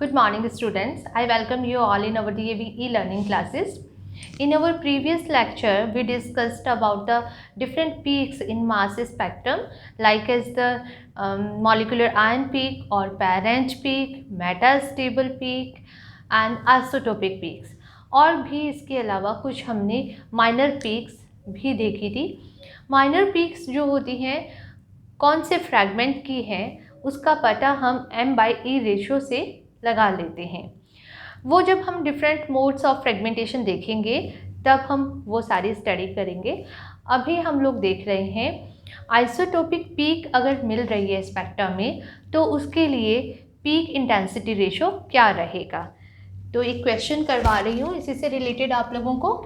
Good morning, students. I welcome you all in our DAV e-learning classes. In our previous lecture, we discussed about the different peaks in mass spectrum, like as the molecular ion peak or parent peak, metastable peak and isotopic peaks. और भी इसके अलावा कुछ हमने minor peaks भी देखी थी. Minor peaks जो होती हैं कौन से फ्रैगमेंट की हैं उसका पता हम m/e रेशियो से लगा लेते हैं. वो जब हम डिफरेंट मोड्स ऑफ फ्रेगमेंटेशन देखेंगे तब हम वो सारी स्टडी करेंगे. अभी हम लोग देख रहे हैं आइसोटोपिक पीक अगर मिल रही है स्पेक्ट्रम में तो उसके लिए पीक इंटेंसिटी रेशियो क्या रहेगा. तो एक क्वेश्चन करवा रही हूँ इसी से रिलेटेड आप लोगों को.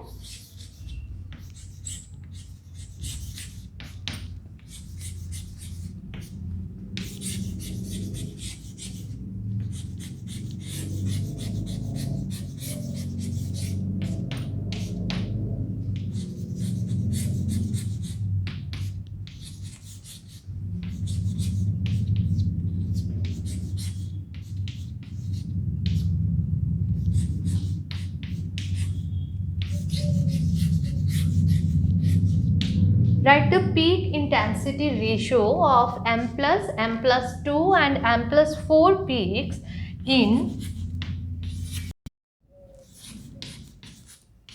Write the peak intensity ratio of m plus 2 and m plus 4 peaks in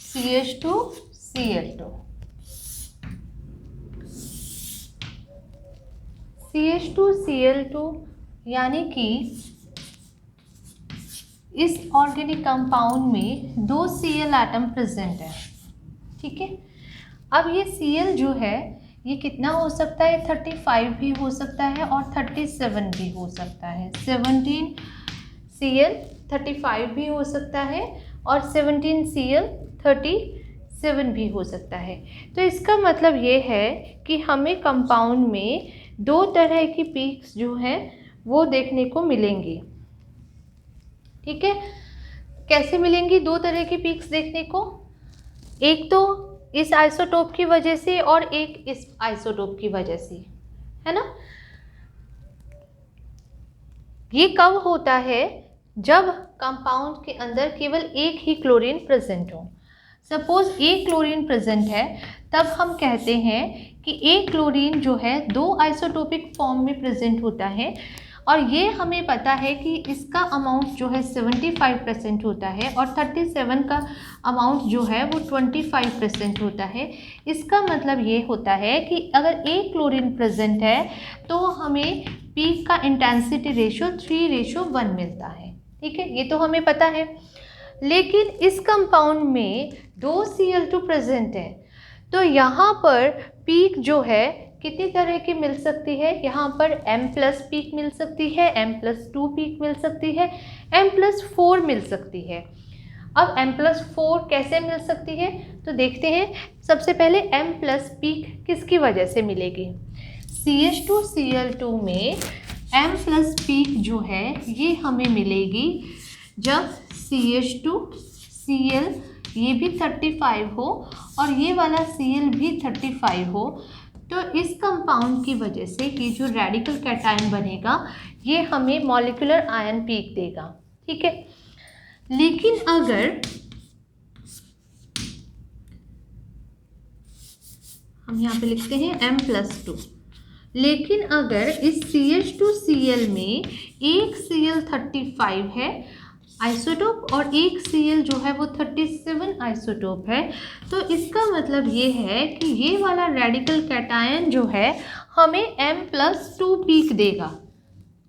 CH2 Cl2. CH2 Cl2 यानी कि इस ऑर्गेनिक कंपाउंड में 2 Cl एटम प्रेजेंट है. ठीक है. अब ये Cl जो है ये कितना हो सकता है, 35 भी हो सकता है और 37 भी हो सकता है. 17 Cl 35 भी हो सकता है और 17 Cl 37 भी हो सकता है. तो इसका मतलब ये है कि हमें कंपाउंड में दो तरह की पीक्स जो हैं वो देखने को मिलेंगी. ठीक है. कैसे मिलेंगी दो तरह की पीक्स देखने को? एक तो इस आइसोटोप की वजह से और एक इस आइसोटोप की वजह से, है ना. ये कब होता है? जब कंपाउंड के अंदर केवल एक ही क्लोरीन प्रेजेंट हो. सपोज एक क्लोरीन प्रेजेंट है तब हम कहते हैं कि एक क्लोरीन जो है दो आइसोटोपिक फॉर्म में प्रेजेंट होता है और ये हमें पता है कि इसका अमाउंट जो है 75% होता है और 37 का अमाउंट जो है वो 25% होता है. इसका मतलब ये होता है कि अगर एक क्लोरीन प्रेजेंट है तो हमें पीक का इंटेंसिटी रेशियो 3:1 मिलता है. ठीक है, ये तो हमें पता है. लेकिन इस कंपाउंड में 2 Cl2 प्रेजेंट है तो यहाँ पर पीक जो है कितनी तरह की मिल सकती है? यहाँ पर m प्लस पीक मिल सकती है, m प्लस 2 पीक मिल सकती है, m प्लस 4 मिल सकती है. अब m प्लस 4 कैसे मिल सकती है तो देखते हैं. सबसे पहले m प्लस पीक किसकी वजह से मिलेगी? CH2 Cl2 में m प्लस पीक जो है ये हमें मिलेगी जब CH2 Cl ये भी 35 हो और ये वाला Cl भी 35 हो. तो इस कंपाउंड की वजह से ये जो रेडिकल कैटायन बनेगा ये हमें मॉलिक्यूलर आयन पीक देगा. ठीक है. लेकिन अगर हम यहाँ पे लिखते हैं m प्लस 2, लेकिन अगर इस CH2 Cl में एक Cl 35 है आइसोटोप और एक Cl जो है वो 37 आइसोटोप है तो इसका मतलब ये है कि ये वाला रेडिकल कैटायन जो है हमें m प्लस 2 पीक देगा.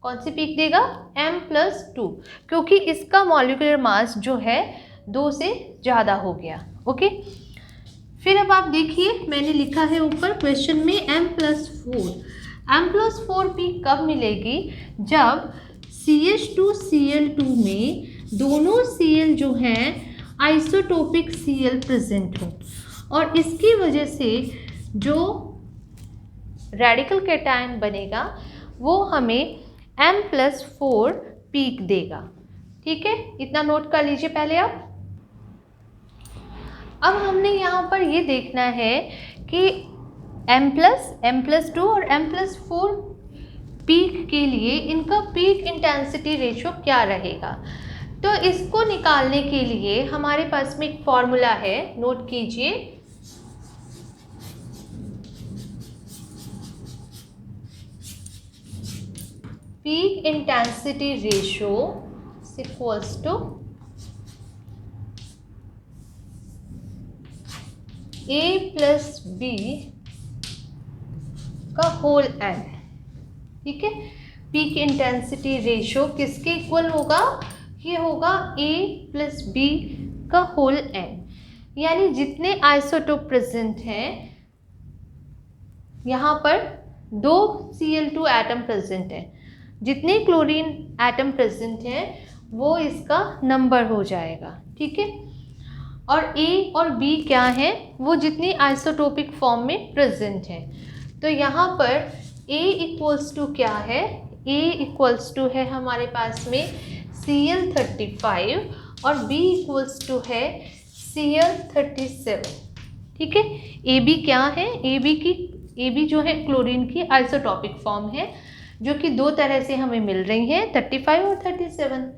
कौन सी पीक देगा? m प्लस 2, क्योंकि इसका मॉलिक्यूलर मास जो है 2 से ज़्यादा हो गया. ओके. फिर अब आप देखिए मैंने लिखा है ऊपर क्वेश्चन में m plus 4. m plus 4 peak कब मिलेगी? जब CH2 Cl2 में दोनों Cl जो हैं आइसोटोपिक Cl प्रेजेंट हो और इसकी वजह से जो रेडिकल कैटायन बनेगा वो हमें m प्लस 4 पीक देगा. ठीक है, इतना नोट कर लीजिए पहले आप. अब हमने यहाँ पर ये देखना है कि m प्लस 2 और m प्लस 4 पीक के लिए इनका पीक इंटेंसिटी रेशियो क्या रहेगा। तो इसको निकालने के लिए हमारे पास में एक फॉर्मूला है, नोट कीजिए। Peak intensity ratio equals to A plus b का होल n। ठीक है, पीक इंटेंसिटी रेशियो किसके इक्वल होगा, ये होगा A प्लस बी का होल n, यानी जितने आइसोटोप प्रेजेंट हैं, यहाँ पर 2 Cl2 एटम प्रेजेंट है, जितने क्लोरीन एटम प्रेजेंट हैं वो इसका नंबर हो जाएगा। ठीक है, और A और B क्या है, वो जितनी आइसोटोपिक फॉर्म में प्रेजेंट है। तो यहाँ पर A इक्वल्स टू क्या है, A इक्वल्स टू है हमारे पास में Cl35 और B इक्वल्स टू है Cl37। ठीक है, AB क्या है, AB जो है क्लोरीन की आइसोटोपिक फॉर्म है, जो कि 2 तरह से हमें मिल रही है, 35 और 37।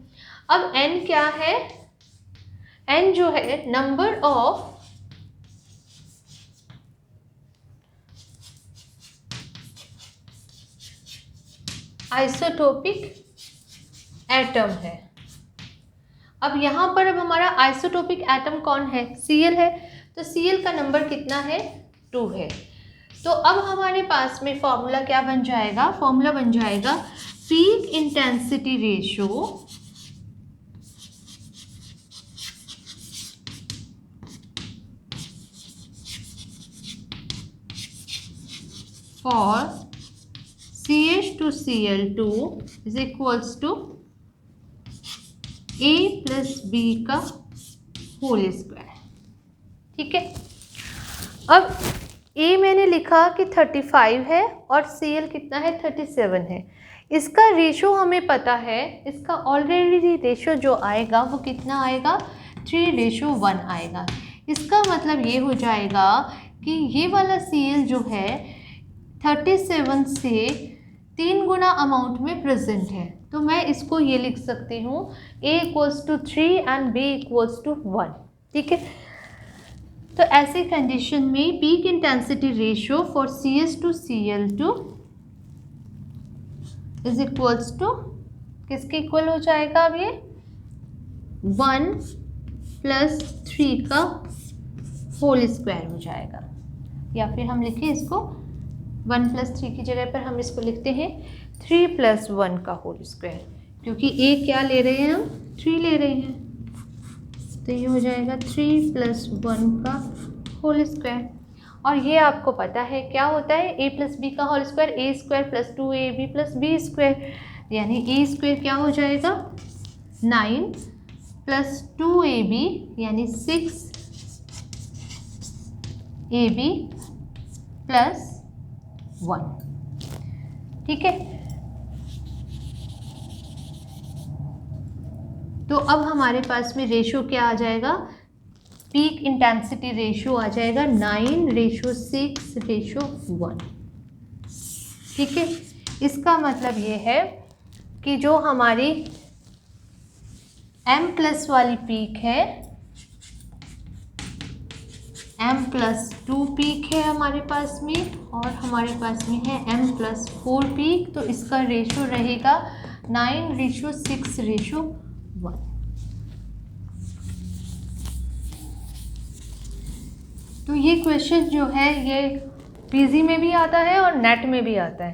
अब N क्या है, N जो है नंबर ऑफ आइसोटोपिक एटम है। अब यहाँ पर अब हमारा आइसोटोपिक एटम कौन है, Cl है, तो Cl का नंबर कितना है, 2 है। तो अब हमारे पास में फॉर्मूला क्या बन जाएगा, फॉर्मूला बन जाएगा peak intensity ratio for CH2Cl2 is equals to A plus B का होल स्क्वायर। ठीक है, अब A मैंने लिखा कि 35 है और Cl कितना है, 37 है। इसका रेशो हमें पता है, इसका ऑलरेडी रेशो जो आएगा वो कितना आएगा, 3:1 आएगा। इसका मतलब ये हो जाएगा कि ये वाला Cl जो है 37 से 3 गुना अमाउंट में प्रेजेंट है। तो मैं इसको ये लिख सकती हूँ A equals to 3 and B equals to 1। ठीक है, तो ऐसे कंडीशन में peak intensity ratio for CH2Cl2 is equals to किसके इक्वल हो जाएगा, अब ये 1 प्लस 3 का होल स्क्वायर हो जाएगा, या फिर हम लिखें इसको 1 प्लस 3 की जगह पर हम इसको लिखते हैं 3 प्लस 1 का होल स्क्वायर, क्योंकि A क्या ले रहे हैं, हम 3 ले रहे हैं, तो ये हो जाएगा 3 प्लस 1 का होल स्क्वायर। और ये आपको पता है क्या होता है, A प्लस बी का whole square A square plus 2AB plus B square, यानी A स्क्वायर क्या हो जाएगा 9 प्लस 2AB यानी 6AB प्लस 1। ठीक है, तो अब हमारे पास में रेशियो क्या आ जाएगा, पीक इंटेंसिटी रेशियो आ जाएगा 9:6:1। ठीक है, इसका मतलब ये है कि जो हमारी M+ वाली पीक है, M+2 पीक है हमारे पास में, और हमारे पास में है M+4 पीक, तो इसका रेशियो रहेगा 9:6:1। तो ये क्वेश्चन जो है ये पीजी में भी आता है और नेट में भी आता है,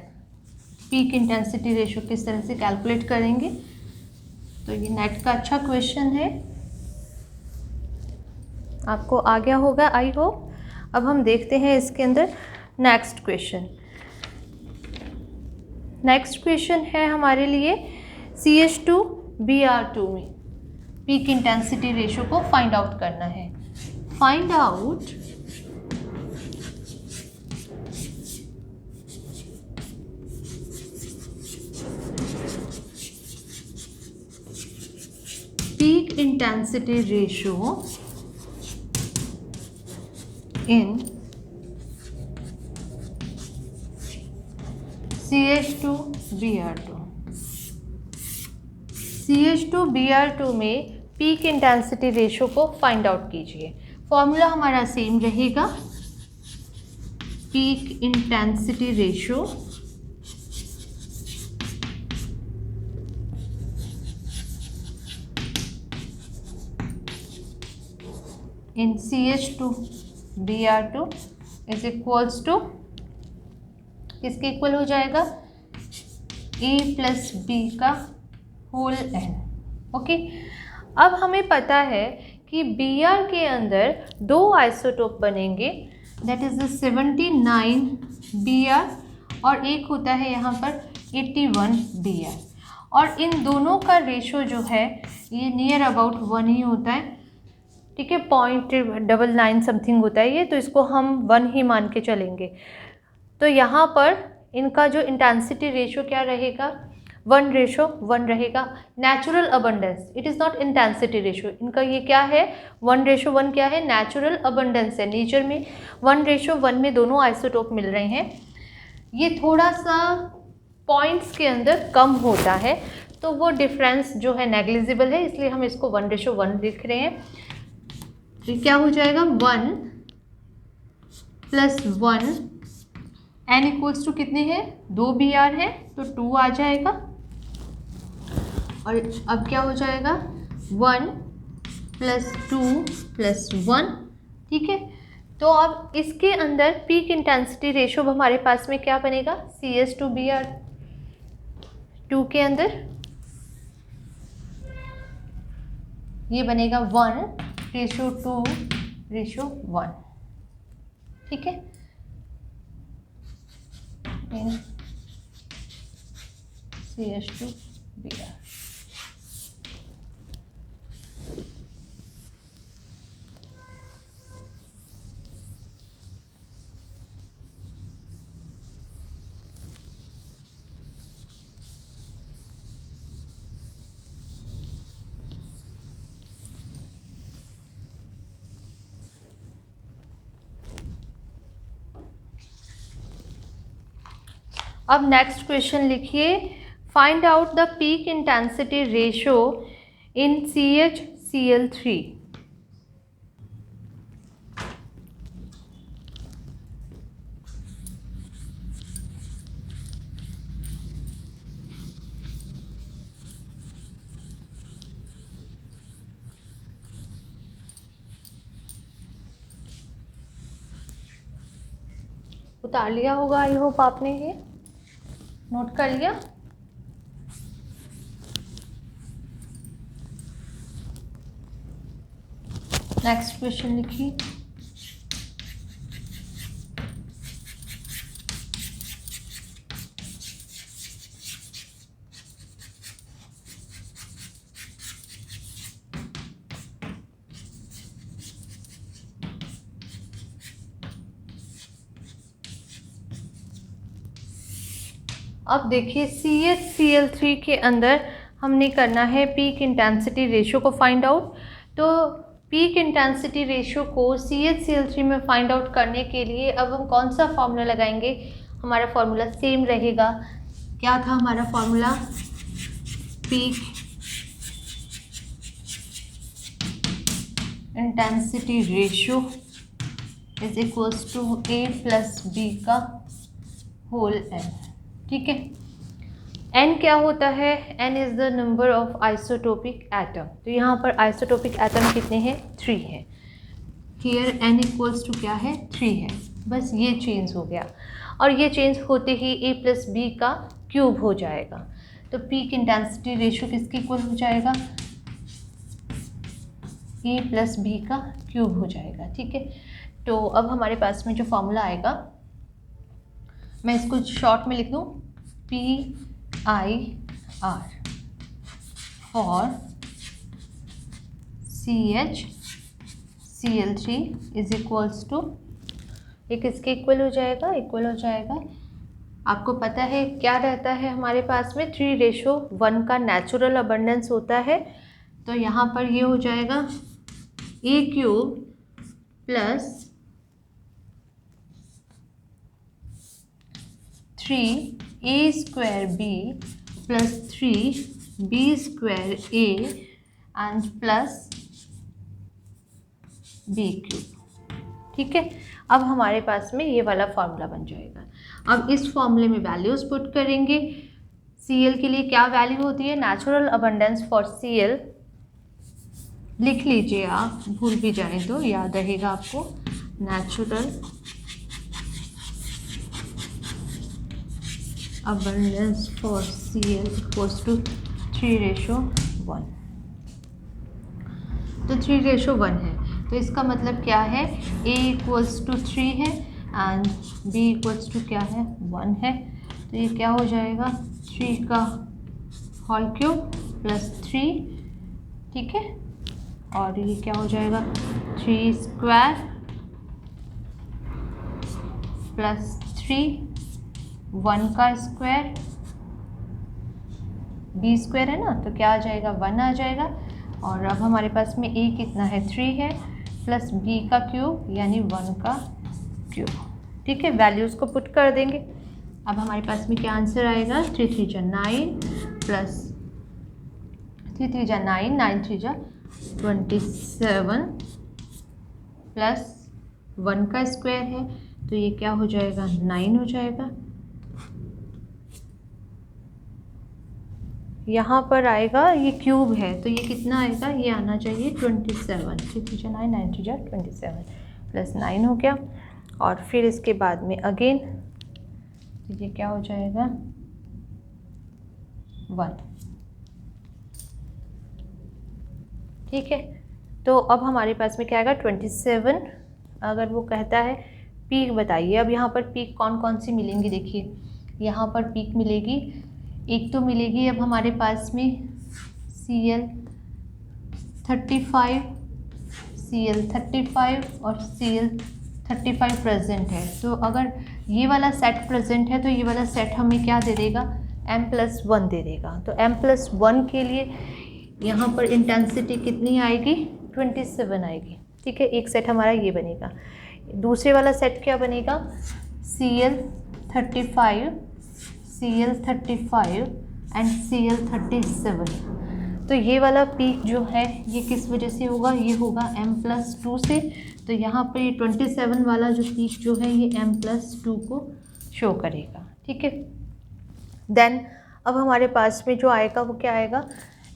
पीक इंटेंसिटी रेशियो किस तरह से कैलकुलेट करेंगे। तो ये नेट का अच्छा क्वेश्चन है, आपको आ गया होगा आई होप। अब हम देखते हैं इसके अंदर नेक्स्ट क्वेश्चन। नेक्स्ट क्वेश्चन है हमारे लिए CH2Br2 में पीक इंटेंसिटी रेशियो को फाइंड आउट करना है। Find out peak intensity ratio in CH2Br2। CH2Br2 में पीक इंटेंसिटी रेशो को फाइंड आउट कीजिए। फॉर्मूला हमारा सेम रहेगा, peak intensity ratio in CH2Br2 is equals to, किसके इक्वल हो जाएगा, A प्लस B का होल n। ओके, अब हमें पता है कि Br के अंदर दो आइसोटोप बनेंगे, दैट इज 79Br और एक होता है यहाँ पर 81Br, और इन दोनों का रेशो जो है ये नियर अबाउट 1 ही होता है। ठीक है, 0.99 समथिंग होता है ये, तो इसको हम 1 ही मान के चलेंगे। तो यहाँ पर इनका जो इंटेंसिटी रेशो क्या रहेगा, 1:1 रहेगा। Natural abundance, it is not intensity ratio, इनका ये क्या है, 1:1 क्या है, नेचुरल अबंडेंस है। नेचर में 1:1 में दोनों आइसोटोप मिल रहे हैं। ये थोड़ा सा पॉइंट्स के अंदर कम होता है, तो वो डिफरेंस जो है नेग्लिजिबल है, इसलिए हम इसको 1:1 लिख रहे हैं। तो क्या हो जाएगा, 1 + 1, n इक्वल्स टू कितने हैं, 2Br है तो 2 आ जाएगा। और अब क्या हो जाएगा, 1 + 2 + 1। ठीक है, तो अब इसके अंदर पीक इंटेंसिटी रेशो हमारे पास में क्या बनेगा, CH2Br2 के अंदर ये बनेगा 1:2:1। ठीक है, CH2Br। अब नेक्स्ट क्वेश्चन लिखिए, find out the peak intensity ratio in CHCl3। उतार लिया होगा, आई होप आपने ये नोट कर लिया। नेक्स्ट क्वेश्चन लिखिए, अब देखिए CHCl3 के अंदर हमने करना है पीक इंटेंसिटी रेशो को फाइंड आउट। तो पीक इंटेंसिटी रेशो को CHCl3 में फाइंड आउट करने के लिए अब हम कौन सा फार्मूला लगाएंगे, हमारा फार्मूला सेम रहेगा। क्या था हमारा formula, peak intensity ratio is equals to A + B का होल n। ठीक है, n क्या होता है, n is the number of isotopic atom. तो यहाँ पर आइसोटोपिक एटम कितने हैं, 3 हैं। हियर n इक्वल्स टू क्या है, 3 है। बस ये चेंज हो गया, और ये चेंज होते ही A + B का क्यूब हो जाएगा। तो पीक इंटेंसिटी रेशो किसके इक्वल हो जाएगा, A + B का क्यूब हो जाएगा। ठीक है, तो अब हमारे पास में जो फॉर्मूला आएगा, मैं इसको शॉर्ट में लिख दूँ, PIR for CHCl3 is equals to, ये किसके इक्वल हो जाएगा, इक्वल हो जाएगा, आपको पता है क्या रहता है हमारे पास में, 3:1 का नेचुरल अबंडेंस होता है। तो यहाँ पर ये हो जाएगा A³ + 3 a square b plus 3 b square a and plus b cube. ठीक है, अब हमारे पास में ये वाला फॉर्मूला बन जाएगा। अब इस फॉर्मूले में वैल्यूज पुट करेंगे। Cl के लिए क्या वैल्यू होती है, नेचुरल अबंडेंस फॉर Cl लिख लीजिए, आप भूल भी जाए तो याद रहेगा आपको। Natural abundance for Cl equals to 3:1। तो 3:1 है, तो इसका मतलब क्या है, A इक्वल्स टू 3 है एंड B इक्वल्स टू क्या है, 1 है। तो ये क्या हो जाएगा, 3 का होल क्यूब प्लस 3, ठीक है, और ये क्या हो जाएगा 3 स्क्वायर प्लस 3, 1 का स्क्वायर, बी स्क्वायर है ना, तो क्या आ जाएगा 1 आ जाएगा। और अब हमारे पास में ए कितना है 3 है, प्लस बी का क्यूब यानी 1 का क्यूब। ठीक है, वैल्यूज़ को पुट कर देंगे। अब हमारे पास में क्या आंसर आएगा, 3 3 जा 9 प्लस 3 3 जा 9, 9 3 जा 27 प्लस 1 का स्क्वायर है, तो ये क्या हो जाएगा 9 हो जाएगा। यहाँ पर आएगा, ये क्यूब है तो ये कितना आएगा, ये आना चाहिए 27। 3 3 जा 9, 9 3 जा 27 प्लस 9 हो गया। और फिर इसके बाद में अगेन तो ये क्या हो जाएगा 1। ठीक है, तो अब हमारे पास में क्या आएगा 27। अगर वो कहता है पीक बताइए, अब यहाँ पर पीक कौन कौन सी मिलेंगी, देखिए यहाँ पर पीक मिलेगी, एक तो मिलेगी अब हमारे पास में Cl 35, Cl 35 और Cl 35 प्रेजेंट है। तो अगर ये वाला सेट प्रेजेंट है तो ये वाला सेट हमें क्या दे देगा, m+1 दे देगा। तो m+1 के लिए यहाँ पर इंटेंसिटी कितनी आएगी, 27 आएगी। ठीक है, एक सेट हमारा ये बनेगा। दूसरे वाला सेट क्या बनेगा, Cl 35, Cl 35 एंड Cl 37। तो ये वाला पीक जो है ये किस वजह से होगा, ये होगा m+2 से। तो यहाँ पर ये 27 वाला जो पीक जो है ये m+2 को शो करेगा। ठीक है, देन अब हमारे पास में जो आएगा वो क्या आएगा,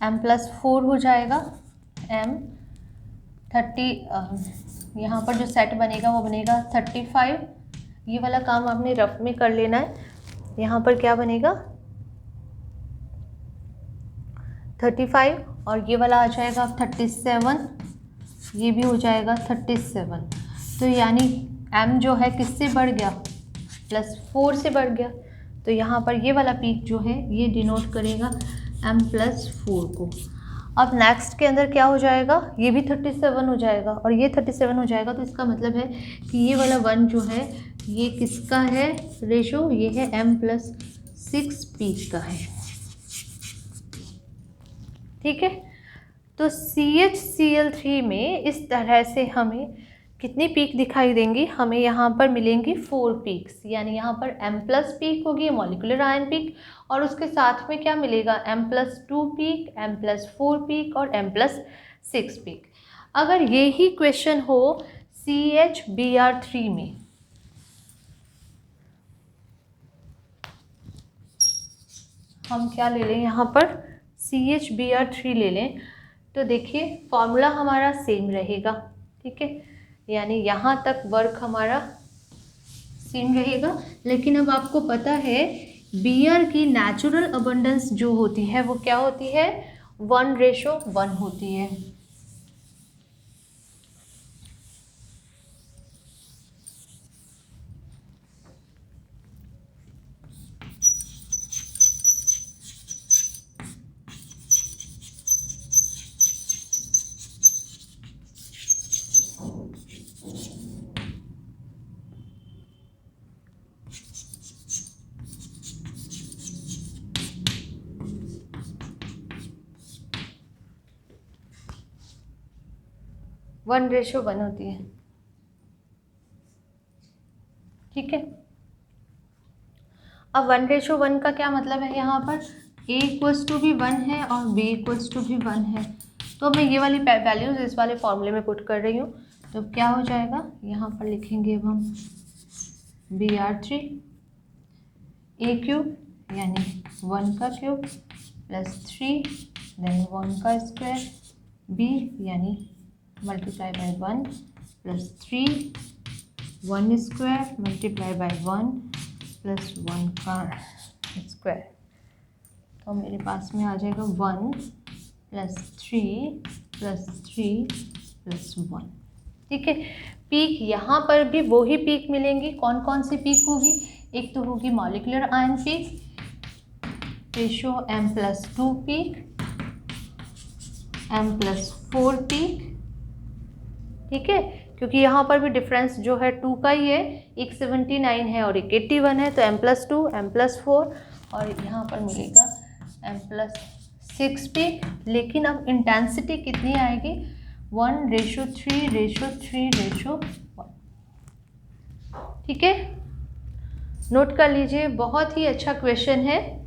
m+4 हो जाएगा। m30 यहाँ पर जो सेट बनेगा वो बनेगा 35। ये वाला काम आपने रफ में कर लेना है। यहाँ पर क्या बनेगा 35 और ये वाला आ जाएगा 37, ये भी हो जाएगा 37। तो यानी m जो है किससे बढ़ गया, +4 से बढ़ गया। तो यहाँ पर ये वाला पीक जो है ये डिनोट करेगा m+4 को। अब नेक्स्ट के अंदर क्या हो जाएगा, ये भी 37 हो जाएगा और ये 37 हो जाएगा। तो इसका मतलब है कि ये वाला 1 जो है ये किसका है रेशो, ये है m+6 पीक का है। ठीक है, तो CHCl3 में इस तरह से हमें कितनी पीक दिखाई देंगी, हमें यहाँ पर मिलेंगी 4 पीक्स। यानी यहाँ पर M+ पीक होगी, मॉलिक्यूलर आयन पीक, और उसके साथ में क्या मिलेगा M+2 पीक, M+4 पीक और M+6 पीक। अगर ये ही क्वेश्चन हो CHBr3 में, हम क्या ले लें यहाँ पर CHBr3 ले लें, तो देखिए फॉर्मूला हमारा सेम रहेगा। ठीक है, यानी यहाँ तक वर्क हमारा सेम रहेगा। लेकिन अब आपको पता है Br की नेचुरल अबंडेंस जो होती है वो क्या होती है, 1:1 होती है। वन रेशो वन होती है। ठीक है, अब 1:1 का क्या मतलब है, यहाँ पर A इक्वल्स टू भी 1 है और B इक्वल्स टू भी 1 है, तो मैं ये वाली वैल्यूज़ इस वाले फॉर्मूले में पुट कर रही हूँ। तो क्या हो जाएगा, यहाँ पर लिखेंगे अब हम BR3 A क्यूब यानी 1 का क्यूब प्लस 3 देन 1 का स्क्वायर B यानी multiply by 1 plus 3 1 square multiply by 1 plus 1 का स्क्वायर, तो मेरे पास में आ जाएगा 1 प्लस 3 प्लस 3 प्लस 1। ठीक है, पीक यहाँ पर भी वो ही पीक मिलेंगी। कौन कौन सी पीक होगी, एक तो होगी molecular ion peak, ratio m+2 peak, m+4 peak. ठीक है, क्योंकि यहाँ पर भी डिफरेंस जो है 2 का ही है, एक 79 है और एक 81 है, तो m+2 m+4 और यहाँ पर मिलेगा m+6 पीक। लेकिन अब इंटेंसिटी कितनी आएगी, 1:3:3:1। ठीक है, नोट कर लीजिए, बहुत ही अच्छा क्वेश्चन है।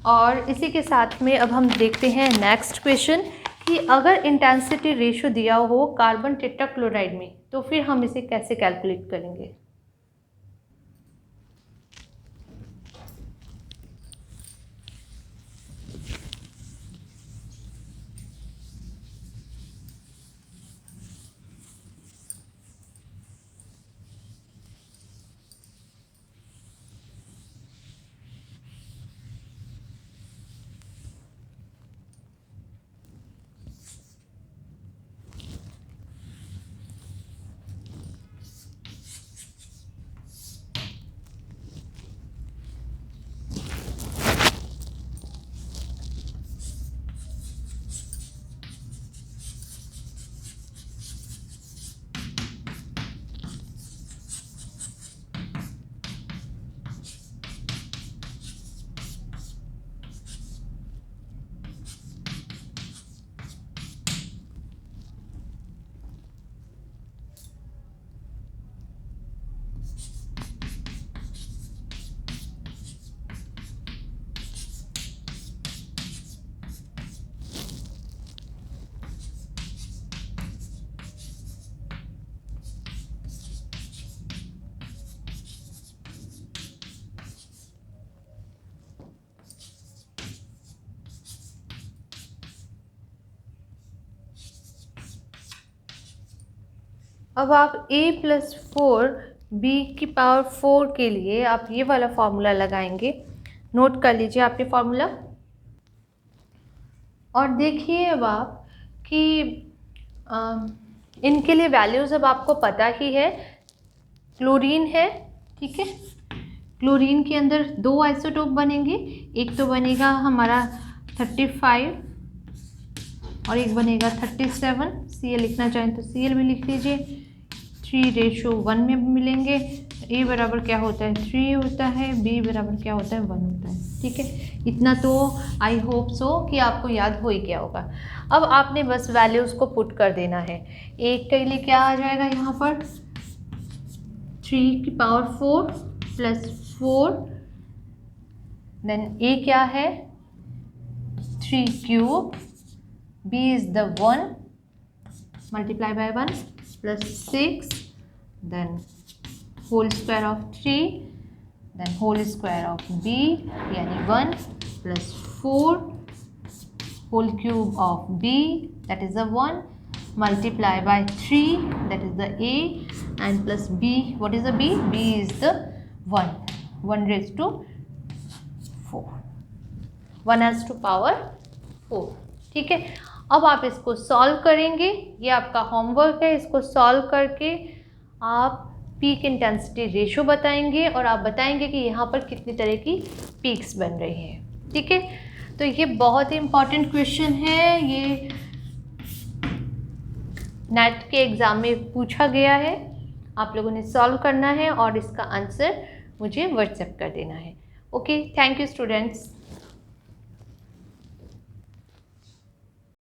और इसी के साथ में अब हम देखते हैं नेक्स्ट क्वेश्चन कि अगर इंटेंसिटी रेशो दिया हो कार्बन टेट्राक्लोराइड में, तो फिर हम इसे कैसे कैलकुलेट करेंगे। अब आप A+4 B⁴ के लिए आप ये वाला फॉर्मूला लगाएंगे। नोट कर लीजिए आप ये फॉर्मूला और देखिए अब आप कि इनके लिए वैल्यूज़ अब आपको पता ही है। क्लोरीन है, ठीक है, क्लोरीन के अंदर 2 आइसोटोप बनेंगे, एक तो बनेगा हमारा 35 और एक बनेगा 37। Cl लिखना चाहें तो Cl भी लिख लीजिए। 3:1 में मिलेंगे। A बराबर क्या होता है, 3 होता है, B बराबर क्या होता है, 1 होता है। ठीक है, इतना तो आई होप सो कि आपको याद हो ही गया होगा। अब आपने बस वैल्यूज़ को पुट कर देना है। एक के लिए क्या आ जाएगा यहाँ पर 3⁴ प्लस 4, देन A क्या है 3 cube, B is the 1 multiply by 1 plus 6, then whole square of 3, then whole square of B यानी 1 plus 4 whole cube of B that is the 1 multiply by 3 that is the A and plus B, what is the B? B is the 1 1 to power 4। ठीक है, अब आप इसको solve करेंगे, ये आपका homework है। इसको सॉल्व करके आप पीक इंटेंसिटी रेशो बताएंगे और आप बताएंगे कि यहाँ पर कितनी तरह की पीक्स बन रही हैं। ठीक है, तो ये बहुत ही इम्पॉर्टेंट क्वेश्चन है, ये नेट के एग्ज़ाम में पूछा गया है। आप लोगों ने सॉल्व करना है और इसका आंसर मुझे व्हाट्सएप कर देना है। Okay, thank you students.